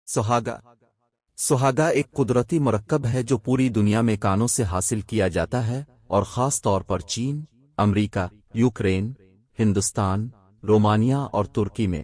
सुहागा सुहागा एक कुदरती मरक्कब है जो पूरी दुनिया में कानों से हासिल किया जाता है और ख़ास तौर पर चीन, अमेरिका, यूक्रेन, हिंदुस्तान, रोमानिया और तुर्की में।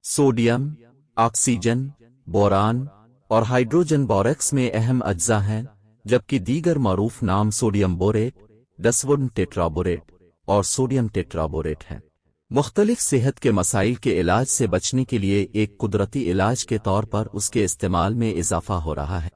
सोडियम, ऑक्सीजन, बोरान और हाइड्रोजन बोरेक्स में अहम अज्जा हैं, जबकि दीगर मारूफ नाम सोडियम बोरेट, डसवुड टेट्राबोरेट और सोडियम टेट्राबोरेट हैं। मुख्तलिफ सेहत के मसाइल के इलाज से बचने के लिए एक कुदरती इलाज के तौर पर उसके इस्तेमाल में इजाफा हो रहा है।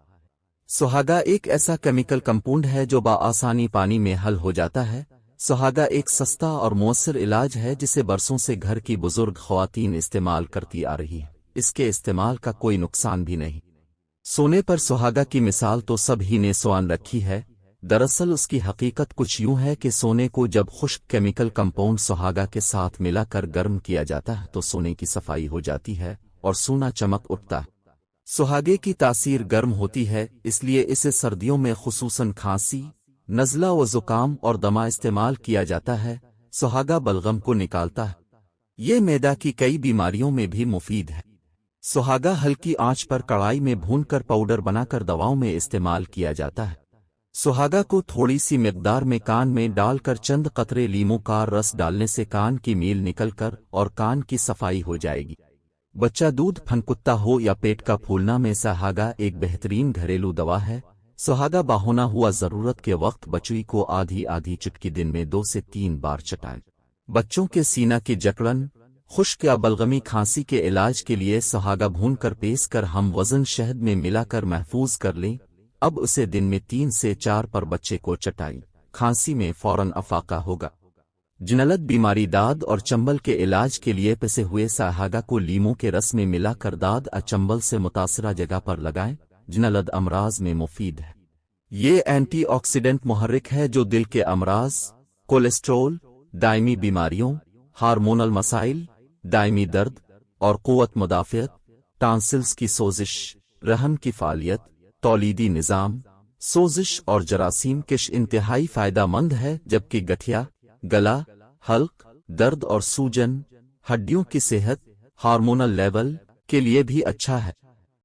सुहागा एक ऐसा केमिकल कंपाउंड है जो बआसानी पानी में हल हो जाता है। सुहागा एक सस्ता और मौसर इलाज है जिसे बरसों से घर की बुजुर्ग ख्वातीन इस्तेमाल करती आ रही है। इसके इस्तेमाल का कोई नुकसान भी नहीं। सोने पर सुहागा की मिसाल तो सब ही ने सुआन रखी है। दरअसल उसकी हकीकत कुछ यूं है कि सोने को जब खुश्क केमिकल कंपाउंड सुहागा के साथ मिलाकर गर्म किया जाता है तो सोने की सफाई हो जाती है और सोना चमक उठता है। सुहागे की तासीर गर्म होती है, इसलिए इसे सर्दियों में खुसूसन खांसी, नज़ला व ज़ुकाम और दमा इस्तेमाल किया जाता है। सुहागा बलगम को निकालता है। ये मैदा की कई बीमारियों में भी मुफीद है। सुहागा हल्की आंच पर कढ़ाई में भूनकर पाउडर बनाकर दवाओं में इस्तेमाल किया जाता है। सुहागा को थोड़ी सी मिकदार में कान में डालकर चंद कतरे लीमू का रस डालने से कान की मील निकलकर और कान की सफाई हो जाएगी। बच्चा दूध फनकुत्ता हो या पेट का फूलना में सुहागा एक बेहतरीन घरेलू दवा है। सुहागा बाहोना हुआ जरूरत के वक्त बच्ची को आधी आधी चुटकी दिन में 2 से 3 बार चटाएं। बच्चों के सीना की जकड़न, खुश्क या बलगमी खांसी के इलाज के लिए सुहागा भूनकर पेश कर हम वजन शहद में मिलाकर महफूज कर लें। अब उसे दिन में 3 से 4 पर बच्चे को चटाएं। खांसी में फौरन अफाका होगा। जिनलत बीमारी दाद और चंबल के इलाज के लिए पिसे हुए सुहागा को लीमू के रस में मिलाकर दाद और चंबल से मुतासरा जगह पर लगाएं। जिनलत अमराज में मुफीद है। ये एंटीऑक्सीडेंट मुहर्रिक है जो दिल के अमराज, कोलेस्ट्रोल, दायमी बीमारियों, हार्मोनल मसाइल, दायमी दर्द और क़ुव्वत मुदाफ़ियत, टांसिल्स की सोजिश, रहम की फालियत, तौलीदी निज़ाम, सोजिश और जरासीम के इंतहाई फ़ायदा मंद है। जबकि गठिया, गला, हल्क, दर्द और सूजन, हड्डियों की सेहत, हार्मोनल लेवल के लिए भी अच्छा है।